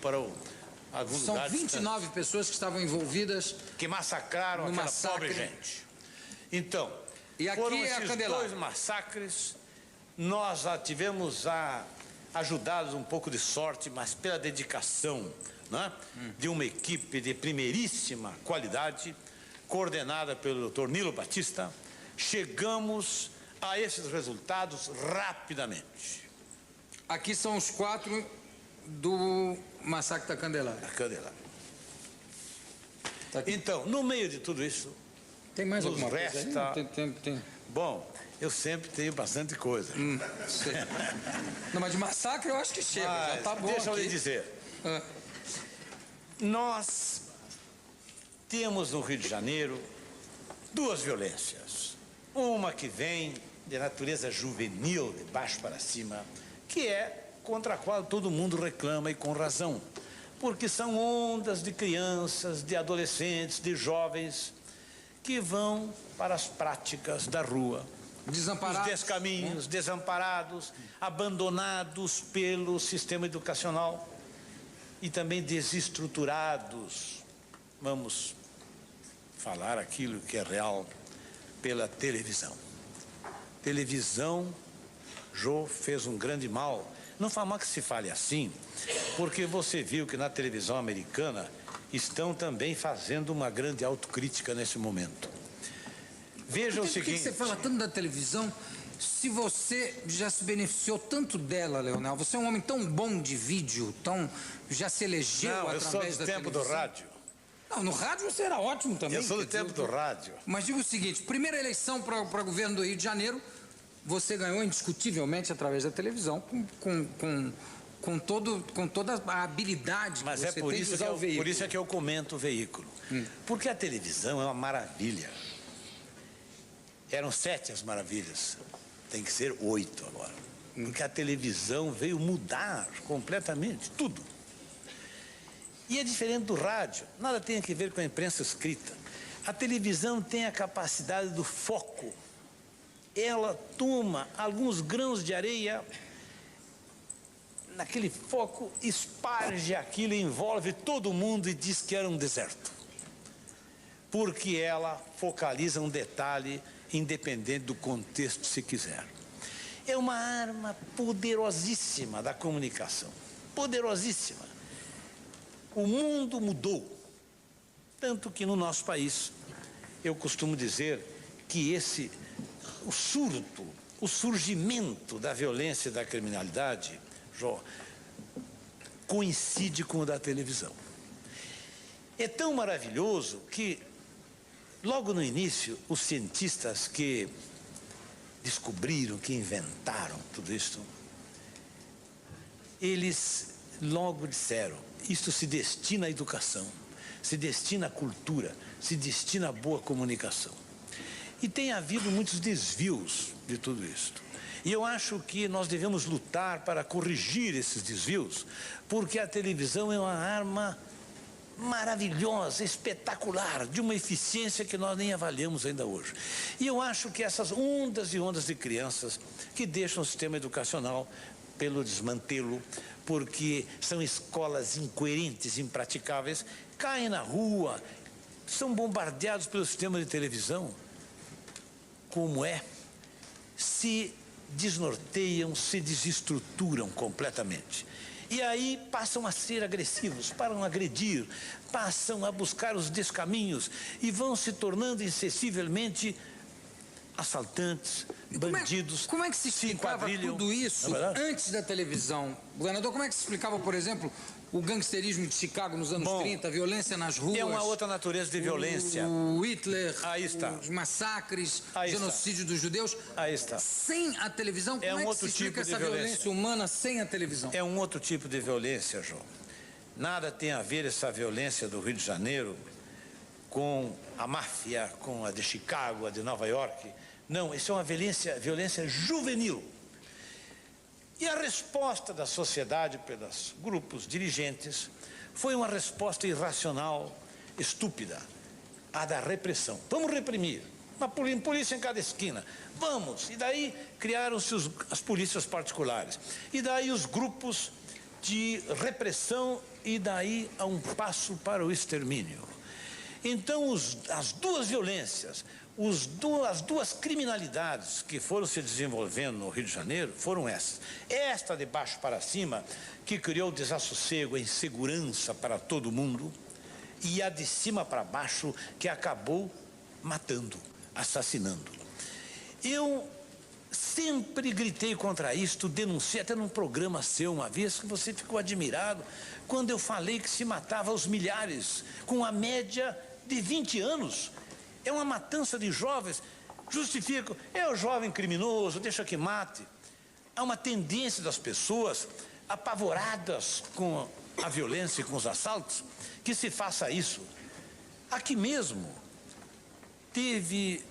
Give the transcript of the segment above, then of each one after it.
para alguns São lugares. 29 pessoas que estavam envolvidas. Que massacraram aquela pobre gente. Então, e aqui foram é esses dois massacres. Nós tivemos ajudados um pouco de sorte, mas pela dedicação, né, de uma equipe de primeiríssima qualidade, coordenada pelo Dr. Nilo Batista, chegamos a esses resultados rapidamente. Aqui são os 4 do massacre da Candelária. Tá, então, no meio de tudo isso, tem mais nos alguma resta... coisa aí? Tem. Bom, eu sempre tenho bastante coisa. Não, mas de massacre eu acho que chega, já tá bom. Deixa eu lhe dizer. Nós temos no Rio de Janeiro 2 violências. Uma que vem de natureza juvenil, de baixo para cima, que é contra a qual todo mundo reclama e com razão. Porque são ondas de crianças, de adolescentes, de jovens que vão para as práticas da rua. Desamparados. Os descaminhos, desamparados, abandonados pelo sistema educacional e também desestruturados, vamos falar aquilo que é real, pela televisão. Televisão, Jô, fez um grande mal. Não faz mal que se fale assim, porque você viu que na televisão americana estão também fazendo uma grande autocrítica nesse momento. Veja o seguinte... Por que você fala tanto da televisão se você já se beneficiou tanto dela, Leonel? Você é um homem tão bom de vídeo, já se elegeu através da televisão. Eu sou do tempo do rádio. Não, no rádio você era ótimo também. Eu sou do tempo do rádio. Mas digo o seguinte, primeira eleição para governo do Rio de Janeiro, você ganhou indiscutivelmente através da televisão, com toda a habilidade que você tem de usar o veículo. Por isso é que eu comento o veículo. Porque a televisão é uma maravilha. Eram 7 as maravilhas, tem que ser 8 agora. Porque a televisão veio mudar completamente tudo. E é diferente do rádio, nada tem a ver com a imprensa escrita. A televisão tem a capacidade do foco. Ela toma alguns grãos de areia, naquele foco, esparge aquilo, envolve todo mundo e diz que era um deserto. Porque ela focaliza um detalhe independente do contexto, se quiser. É uma arma poderosíssima da comunicação. Poderosíssima. O mundo mudou. Tanto que no nosso país, eu costumo dizer que o surgimento da violência e da criminalidade, Jó, coincide com o da televisão. É tão maravilhoso que, logo no início, os cientistas que descobriram, que inventaram tudo isso, eles logo disseram: isto se destina à educação, se destina à cultura, se destina à boa comunicação. E tem havido muitos desvios de tudo isso. E eu acho que nós devemos lutar para corrigir esses desvios, porque a televisão é uma arma maravilhosa, espetacular, de uma eficiência que nós nem avaliamos ainda hoje. E eu acho que essas ondas e ondas de crianças que deixam o sistema educacional pelo desmantelo, porque são escolas incoerentes, impraticáveis, caem na rua, são bombardeados pelo sistema de televisão, como se desnorteiam, se desestruturam completamente. E aí passam a ser agressivos, param a agredir, passam a buscar os descaminhos e vão se tornando insensivelmente assaltantes, bandidos. Como é que se explicava tudo isso antes da televisão? Governador, como é que se explicava, por exemplo, o gangsterismo de Chicago nos anos 30, a violência nas ruas? É uma outra natureza de violência. O Hitler, aí está. Os massacres, aí genocídio está. dos judeus. Aí está. Sem a televisão, como é que se explica essa violência humana sem a televisão? É um outro tipo de violência, João. Nada tem a ver essa violência do Rio de Janeiro com a máfia, com a de Chicago, a de Nova York. Não, isso é uma violência juvenil. E a resposta da sociedade pelos grupos dirigentes foi uma resposta irracional, estúpida, a da repressão. Vamos reprimir. Uma polícia em cada esquina. Vamos. E daí criaram-se as polícias particulares. E daí os grupos de repressão e daí a um passo para o extermínio. Então, as duas violências, as duas criminalidades que foram se desenvolvendo no Rio de Janeiro foram essas. Esta de baixo para cima, que criou desassossego, a insegurança para todo mundo, e a de cima para baixo, que acabou matando, assassinando. Eu sempre gritei contra isto, denunciei até num programa seu uma vez, que você ficou admirado, quando eu falei que se matava aos milhares, com a média de 20 anos. É uma matança de jovens. Justificam, é o jovem criminoso, deixa que mate. Há uma tendência das pessoas apavoradas com a violência e com os assaltos, que se faça isso. Aqui mesmo teve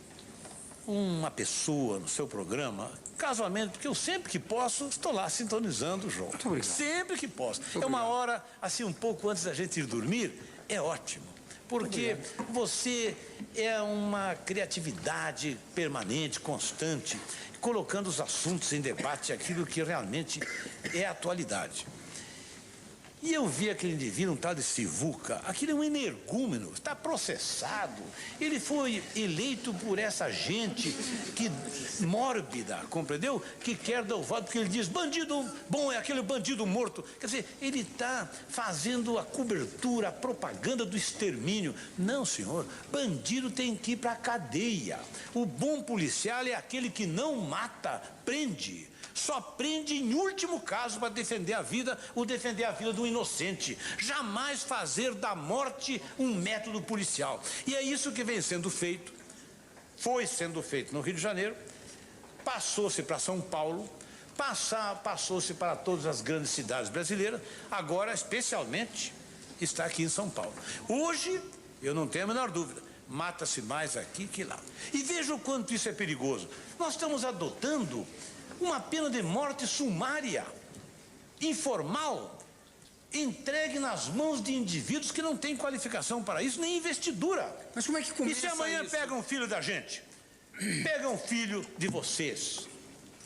uma pessoa no seu programa, casualmente, porque eu sempre que posso estou lá sintonizando o jogo. Sempre que posso. É uma hora, assim, um pouco antes da gente ir dormir, é ótimo. Porque você é uma criatividade permanente, constante, colocando os assuntos em debate, aquilo que realmente é atualidade. E eu vi aquele indivíduo, um tal de Sivuca, aquele é um energúmeno, está processado. Ele foi eleito por essa gente que mórbida, compreendeu? Que quer dar o voto, porque ele diz, bandido bom é aquele bandido morto. Quer dizer, ele está fazendo a cobertura, a propaganda do extermínio. Não, senhor, bandido tem que ir para a cadeia. O bom policial é aquele que não mata, prende. Só prende em último caso para defender a vida ou defender a vida do inocente. Jamais fazer da morte um método policial. E é isso que vem sendo feito, foi sendo feito no Rio de Janeiro, passou-se para São Paulo, passou-se para todas as grandes cidades brasileiras, agora especialmente está aqui em São Paulo. Hoje, eu não tenho a menor dúvida, mata-se mais aqui que lá. E veja o quanto isso é perigoso. Nós estamos adotando uma pena de morte sumária, informal, entregue nas mãos de indivíduos que não têm qualificação para isso, nem investidura. Mas como é que começa isso? E se amanhã pega um filho da gente, pega um filho de vocês,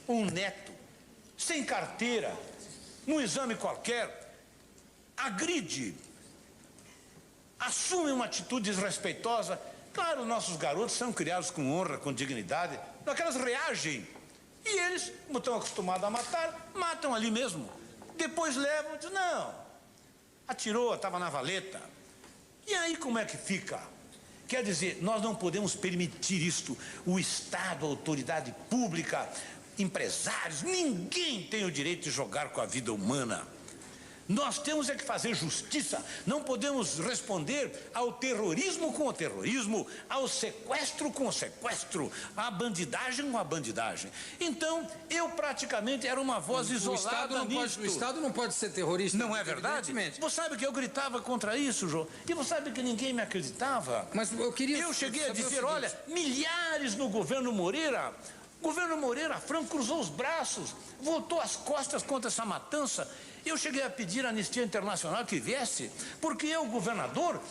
um neto, sem carteira, num exame qualquer, agride, assume uma atitude desrespeitosa. Claro, nossos garotos são criados com honra, com dignidade, aquelas reagem. E eles, como estão acostumados a matar, matam ali mesmo. Depois levam e dizem, não, atirou, estava na valeta. E aí como é que fica? Quer dizer, nós não podemos permitir isto. O Estado, a autoridade pública, empresários, ninguém tem o direito de jogar com a vida humana. Nós temos é que fazer justiça, não podemos responder ao terrorismo com o terrorismo, ao sequestro com o sequestro, à bandidagem com a bandidagem. Então, eu praticamente era uma voz isolada nisto. O Estado não pode ser terrorista. Não é verdade? Você sabe que eu gritava contra isso, João, e você sabe que ninguém me acreditava. Mas eu cheguei a dizer, olha, milhares no governo Moreira. O governo Moreira Franco cruzou os braços, voltou as costas contra essa matança. Eu cheguei a pedir à Anistia Internacional que viesse, porque eu, governador,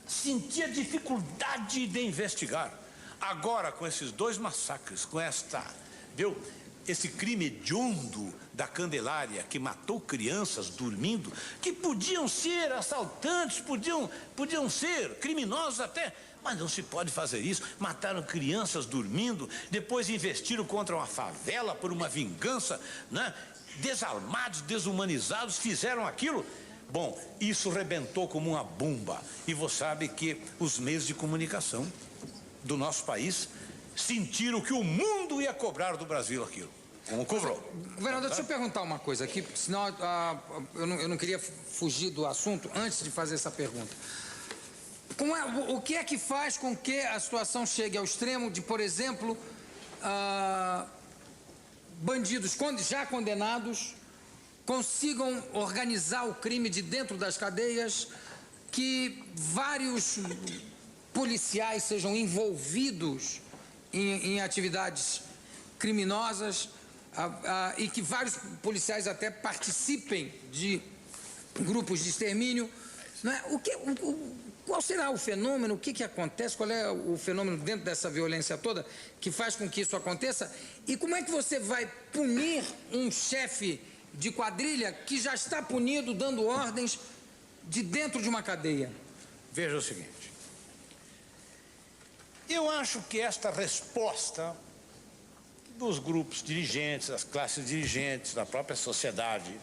sentia dificuldade de investigar. Agora, com esses dois massacres, com esse crime hediondo da Candelária, que matou crianças dormindo, que podiam ser assaltantes, podiam ser criminosos até, mas não se pode fazer isso. Mataram crianças dormindo, depois investiram contra uma favela por uma vingança, né? Desarmados, desumanizados, fizeram aquilo. Bom, isso rebentou como uma bomba. E você sabe que os meios de comunicação do nosso país sentiram que o mundo ia cobrar do Brasil aquilo. Como cobrou. Governador, deixa eu perguntar uma coisa aqui, senão eu não queria fugir do assunto antes de fazer essa pergunta. O que é que faz com que a situação chegue ao extremo de, por exemplo, bandidos já condenados consigam organizar o crime de dentro das cadeias, que vários policiais sejam envolvidos em atividades criminosas e que vários policiais até participem de grupos de extermínio, não é? Qual será o fenômeno? O que acontece? Qual é o fenômeno dentro dessa violência toda que faz com que isso aconteça? E como é que você vai punir um chefe de quadrilha que já está punido dando ordens de dentro de uma cadeia? Veja o seguinte. Eu acho que esta resposta dos grupos dirigentes, das classes dirigentes, da própria sociedade,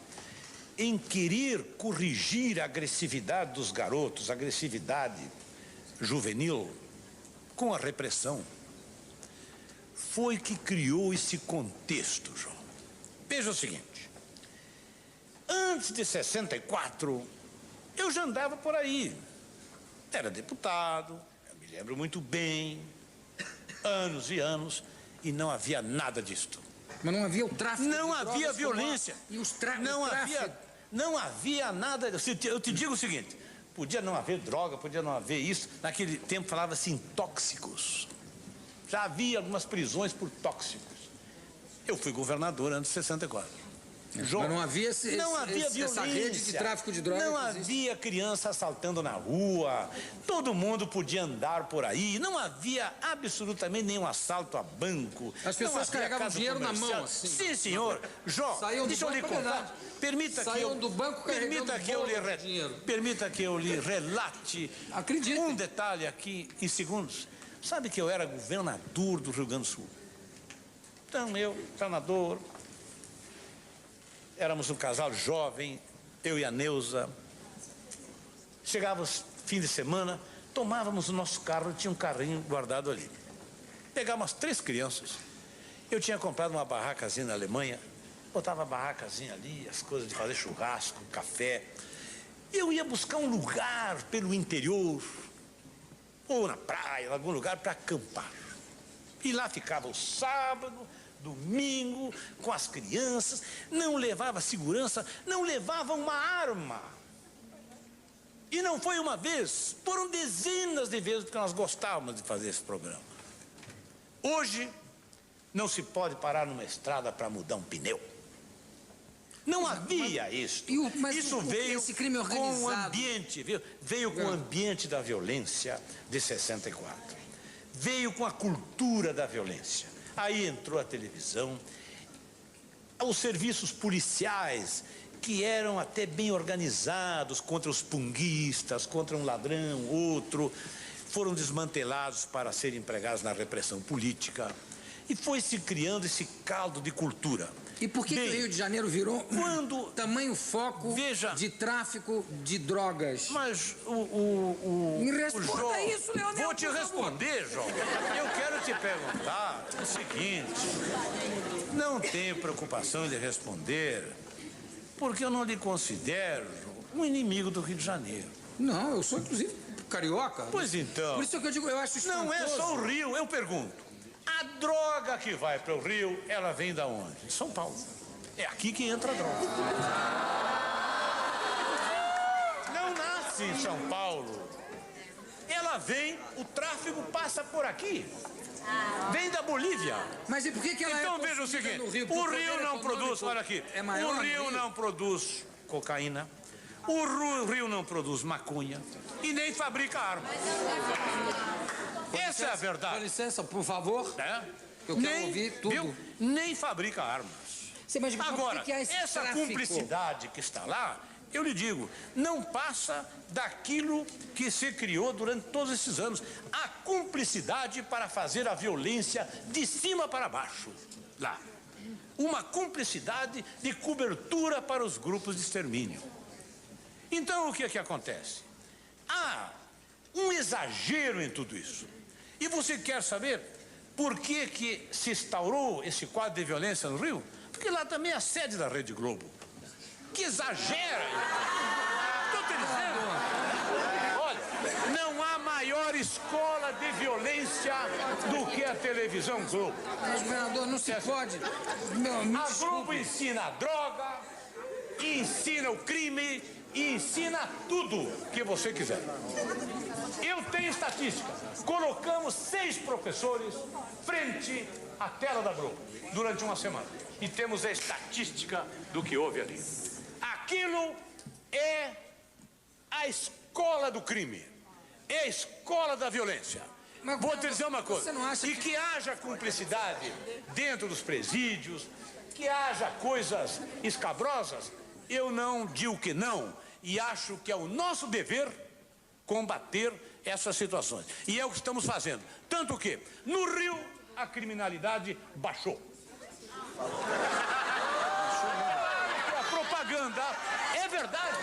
em querer corrigir a agressividade dos garotos, a agressividade juvenil, com a repressão, foi que criou esse contexto, João. Veja o seguinte, antes de 64, eu já andava por aí, era deputado, eu me lembro muito bem, anos e anos, e não havia nada disto. Mas não havia o tráfico de drogas? Não havia violência. E os não havia nada. Eu te digo o seguinte, podia não haver droga, podia não haver isso. Naquele tempo falava-se em tóxicos. Já havia algumas prisões por tóxicos. Eu fui governador antes de 64. João, mas não havia, essa rede de tráfico de drogas? Não havia criança assaltando na rua, todo mundo podia andar por aí, não havia absolutamente nenhum assalto a banco. As pessoas carregavam dinheiro na mão, assim. Sim, senhor. João, deixa eu lhe contar. Permita que eu lhe relate um detalhe aqui em segundos. Sabe que eu era governador do Rio Grande do Sul? Então, eu, governador, éramos um casal jovem, eu e a Neuza. Chegávamos fim de semana, tomávamos o nosso carro, tinha um carrinho guardado ali. Pegávamos 3 crianças. Eu tinha comprado uma barracazinha na Alemanha, botava a barracazinha ali, as coisas de fazer churrasco, café. Eu ia buscar um lugar pelo interior, ou na praia, em algum lugar para acampar. E lá ficava o sábado, domingo, com as crianças, não levava segurança, não levava uma arma. E não foi uma vez, foram dezenas de vezes, porque nós gostávamos de fazer esse programa. Hoje, não se pode parar numa estrada para mudar um pneu. Não havia isso. Isso veio esse crime com o ambiente, veio com o ambiente da violência de 64. Veio com a cultura da violência. Aí entrou a televisão, os serviços policiais, que eram até bem organizados contra os punguistas, contra um ladrão, outro, foram desmantelados para serem empregados na repressão política. E foi se criando esse caldo de cultura. E por que o Rio de Janeiro virou tamanho foco de tráfico de drogas? Mas Me responda isso, Leonel. Vou te responder, João. Eu quero te perguntar o seguinte. Não tenho preocupação de responder, porque eu não lhe considero um inimigo do Rio de Janeiro. Não, eu sou inclusive carioca. Pois então. Por isso que eu digo, eu acho espantoso. Não é só o Rio, eu pergunto. A droga que vai para o Rio, ela vem da onde? De São Paulo. É aqui que entra a droga. Não nasce em São Paulo. Ela vem, o tráfego passa por aqui. Vem da Bolívia. Mas e por que ela então veja o seguinte, o Rio não produz, olha aqui, o Rio não produz cocaína, o Rio não produz maconha e nem fabrica armas. Essa é a verdade. Com licença, por favor. Eu quero ouvir tudo. Nem fabrica armas. Agora, essa cumplicidade que está lá, eu lhe digo, não passa daquilo que se criou durante todos esses anos. A cumplicidade para fazer a violência de cima para baixo. Lá. Uma cumplicidade de cobertura para os grupos de extermínio. Então, o que é que acontece? Há um exagero em tudo isso. E você quer saber por que se instaurou esse quadro de violência no Rio? Porque lá também é a sede da Rede Globo. Que exagera! Estou te dizendo. Olha, não há maior escola de violência do que a televisão Globo. Mas, governador, não se pode. A Globo ensina a droga, ensina o crime e ensina tudo que você quiser. Eu tenho estatística. Colocamos 6 professores frente à tela da Globo durante uma semana. E temos a estatística do que houve ali. Aquilo é a escola do crime. É a escola da violência. Vou te dizer uma coisa. E que haja cumplicidade dentro dos presídios, que haja coisas escabrosas, eu não digo que não, e acho que é o nosso dever combater essas situações. E é o que estamos fazendo. Tanto que, no Rio, a criminalidade baixou. A propaganda é verdade.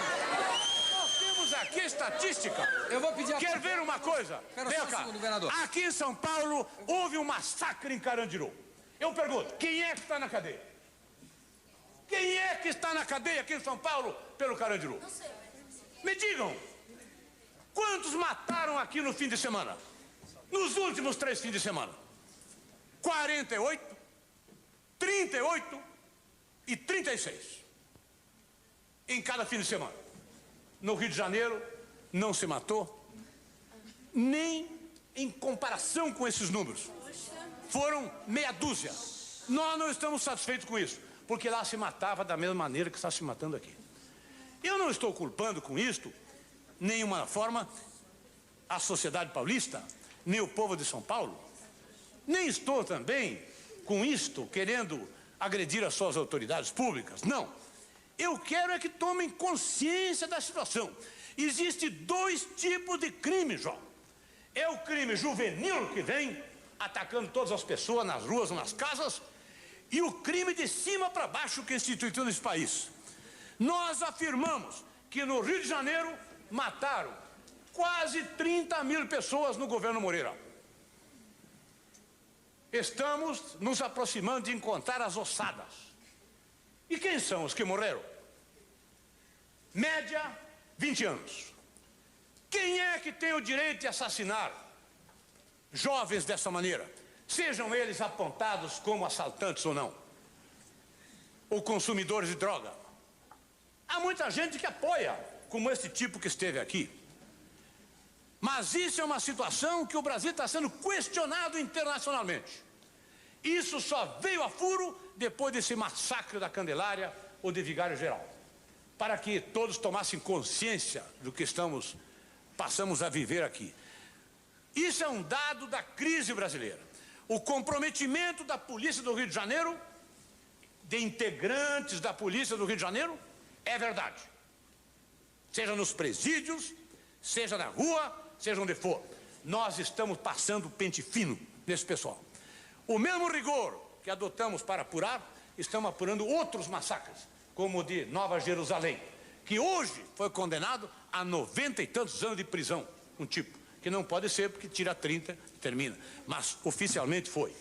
Nós temos aqui estatística. Eu vou pedir a... Quer ver uma coisa? Vem cá. Segundo, governador. Aqui em São Paulo houve um massacre em Carandiru. Eu pergunto, quem é que está na cadeia? Quem é que está na cadeia aqui em São Paulo pelo Carandiru? Não sei. Me digam, quantos mataram aqui no fim de semana? Nos últimos 3 fins de semana? 48, 38 e 36. Em cada fim de semana. No Rio de Janeiro não se matou, nem em comparação com esses números. Foram meia dúzia. Nós não estamos satisfeitos com isso, porque lá se matava da mesma maneira que está se matando aqui. Eu não estou culpando com isto, nenhuma forma, a sociedade paulista, nem o povo de São Paulo. Nem estou também, com isto, querendo agredir as suas autoridades públicas. Não. Eu quero é que tomem consciência da situação. Existem 2 tipos de crime, João. É o crime juvenil que vem atacando todas as pessoas nas ruas, nas casas, e o crime de cima para baixo que instituiu nesse país. Nós afirmamos que no Rio de Janeiro mataram quase 30 mil pessoas no governo Moreira. Estamos nos aproximando de encontrar as ossadas. E quem são os que morreram? Média, 20 anos. Quem é que tem o direito de assassinar jovens dessa maneira? Sejam eles apontados como assaltantes ou não. Ou consumidores de droga. Há muita gente que apoia, como esse tipo que esteve aqui. Mas isso é uma situação que o Brasil está sendo questionado internacionalmente. Isso só veio a furo depois desse massacre da Candelária ou de Vigário Geral. Para que todos tomassem consciência do que passamos a viver aqui. Isso é um dado da crise brasileira. O comprometimento da Polícia do Rio de Janeiro, de integrantes da Polícia do Rio de Janeiro, é verdade. Seja nos presídios, seja na rua, seja onde for. Nós estamos passando pente fino nesse pessoal. O mesmo rigor que adotamos para apurar, estamos apurando outros massacres, como o de Nova Jerusalém, que hoje foi condenado a 90 e tantos anos de prisão, um tipo, que não pode ser porque tira 30 e termina, mas oficialmente foi.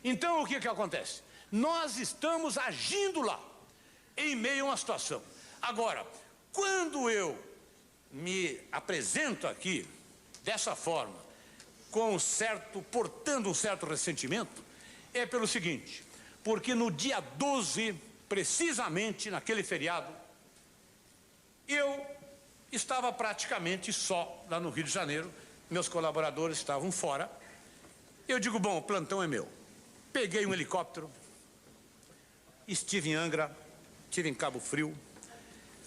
Então o que acontece? Nós estamos agindo lá, em meio a uma situação. Agora, quando eu me apresento aqui dessa forma, portando um certo ressentimento, é pelo seguinte, porque no dia 12, precisamente naquele feriado, eu estava praticamente só lá no Rio de Janeiro, meus colaboradores estavam fora. Eu digo, bom, o plantão é meu. Peguei um helicóptero, estive em Angra, estive em Cabo Frio,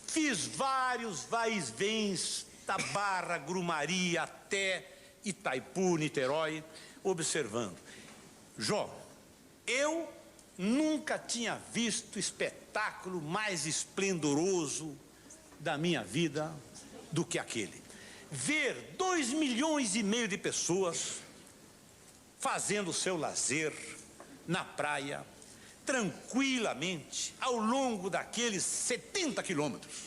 fiz vários vais-vens da Barra, Grumari, até Itaipu, Niterói, observando. Jó, eu nunca tinha visto espetáculo mais esplendoroso da minha vida do que aquele. Ver 2,5 milhões de pessoas fazendo o seu lazer na praia, tranquilamente, ao longo daqueles 70 quilômetros.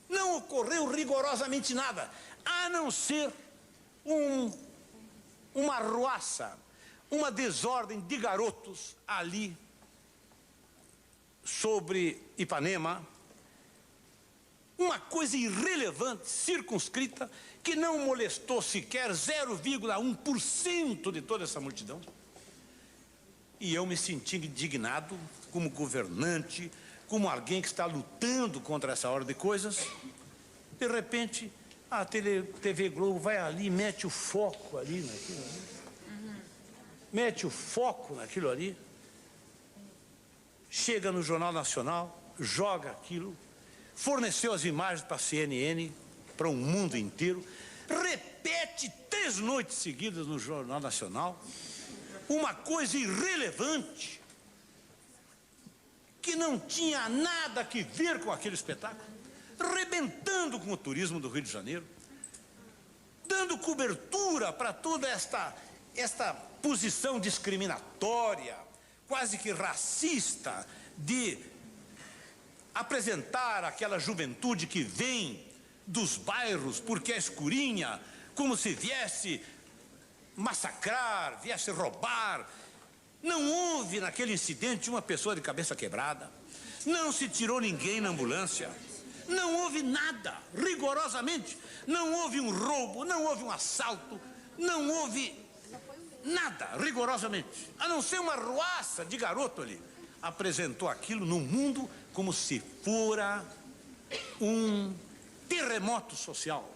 Não ocorreu rigorosamente nada, a não ser uma arruaça, uma desordem de garotos ali sobre Ipanema, uma coisa irrelevante, circunscrita, que não molestou sequer 0,1% de toda essa multidão. E eu me senti indignado como governante, como alguém que está lutando contra essa ordem de coisas. De repente, a TV Globo vai ali, mete o foco ali naquilo ali. Mete o foco naquilo ali. Chega no Jornal Nacional, joga aquilo, forneceu as imagens para a CNN, para o mundo inteiro, repete 3 noites seguidas no Jornal Nacional, uma coisa irrelevante, que não tinha nada que ver com aquele espetáculo, rebentando com o turismo do Rio de Janeiro, dando cobertura para toda esta posição discriminatória, quase que racista, de apresentar aquela juventude que vem dos bairros porque é escurinha, como se viesse massacrar, viesse roubar. Não houve naquele incidente uma pessoa de cabeça quebrada, não se tirou ninguém na ambulância, não houve nada, rigorosamente. Não houve um roubo, não houve um assalto, não houve nada, rigorosamente. A não ser uma ruaça de garoto ali. Apresentou aquilo no mundo como se fora um terremoto social.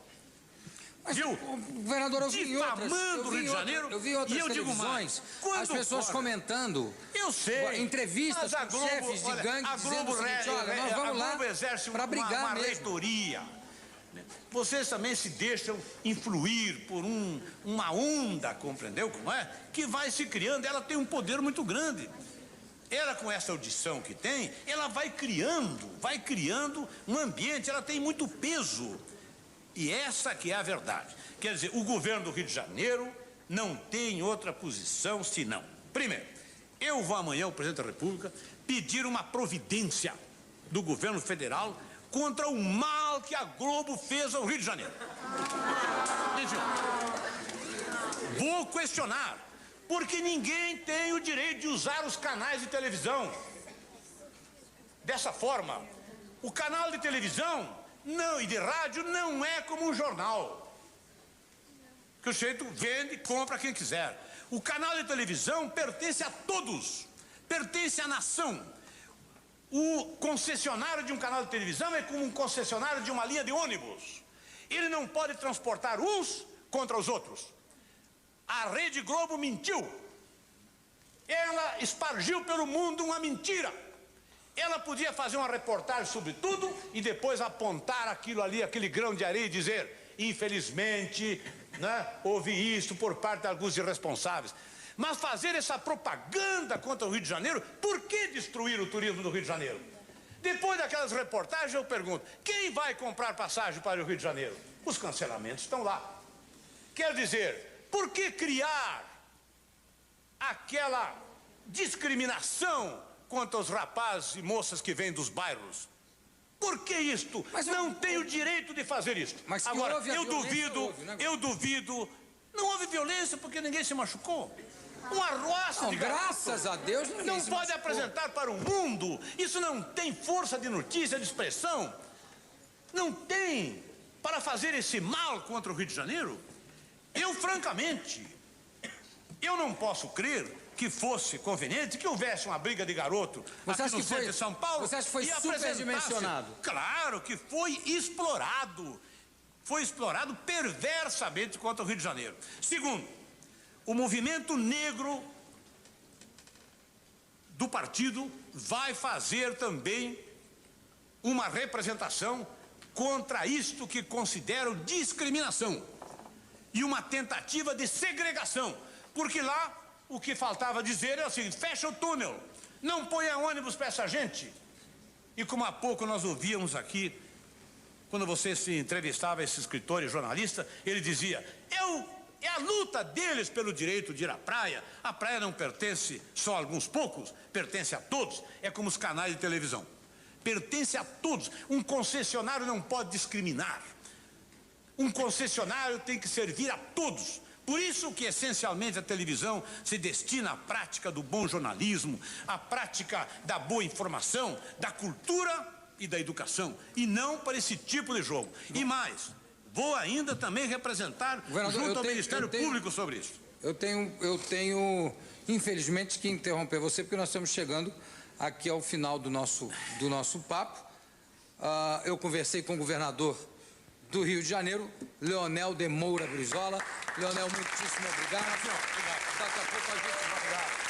Mas, viu? Governador, eu vi difamando o Rio de Janeiro. Eu vi outras televisões, as pessoas comentando. Eu sei. Entrevistas com chefes de gangue dizendo o seguinte: olha, nós vamos lá para brigar uma mesmo. reitoria. Vocês também se deixam influir por uma onda, compreendeu como é? Que vai se criando, ela tem um poder muito grande. Ela, com essa audição que tem, ela vai criando um ambiente, ela tem muito peso. E essa que é a verdade. Quer dizer, o governo do Rio de Janeiro não tem outra posição senão, primeiro, eu vou amanhã, o presidente da República, pedir uma providência do governo federal contra o mal que a Globo fez ao Rio de Janeiro. Vou questionar, porque ninguém tem o direito de usar os canais de televisão dessa forma. O canal de televisão e de rádio não é como um jornal, que o sujeito vende e compra quem quiser. O canal de televisão pertence a todos, pertence à nação. O concessionário de um canal de televisão é como um concessionário de uma linha de ônibus. Ele não pode transportar uns contra os outros. A Rede Globo mentiu. Ela espargiu pelo mundo uma mentira. Ela podia fazer uma reportagem sobre tudo e depois apontar aquilo ali, aquele grão de areia e dizer, infelizmente, né, houve isso por parte de alguns irresponsáveis. Mas fazer essa propaganda contra o Rio de Janeiro, por que destruir o turismo do Rio de Janeiro? Depois daquelas reportagens eu pergunto, quem vai comprar passagem para o Rio de Janeiro? Os cancelamentos estão lá. Quer dizer, por que criar aquela discriminação contra os rapazes e moças que vêm dos bairros? Por que isto? Mas não tem o direito de fazer isto. Mas agora, eu duvido, não houve violência porque ninguém se machucou. Uma roça de graças a Deus ninguém não pode apresentar para o mundo. Isso não tem força de notícia, de expressão. Não tem para fazer esse mal contra o Rio de Janeiro. Eu, francamente, eu não posso crer que fosse conveniente que houvesse uma briga de garoto aqui no centro de São Paulo. Você acha que foi superdimensionado? Claro que foi explorado. Foi explorado perversamente contra o Rio de Janeiro. Segundo, o movimento negro do partido vai fazer também uma representação contra isto que considero discriminação e uma tentativa de segregação, porque lá o que faltava dizer é o seguinte: fecha o túnel, não ponha ônibus para essa gente. E como há pouco nós ouvíamos aqui, quando você se entrevistava esse escritor e jornalista, ele dizia, é a luta deles pelo direito de ir à praia. A praia não pertence só a alguns poucos, pertence a todos. É como os canais de televisão. Pertence a todos. Um concessionário não pode discriminar. Um concessionário tem que servir a todos. Por isso que, essencialmente, a televisão se destina à prática do bom jornalismo, à prática da boa informação, da cultura e da educação, e não para esse tipo de jogo. E mais, vou ainda também representar junto ao Ministério Público sobre isso. Eu tenho, infelizmente, que interromper você, porque nós estamos chegando aqui ao final do nosso papo. Eu conversei com o governador do Rio de Janeiro, Leonel de Moura Brizola. Leonel, muitíssimo obrigado. Daqui a pouco a gente vai...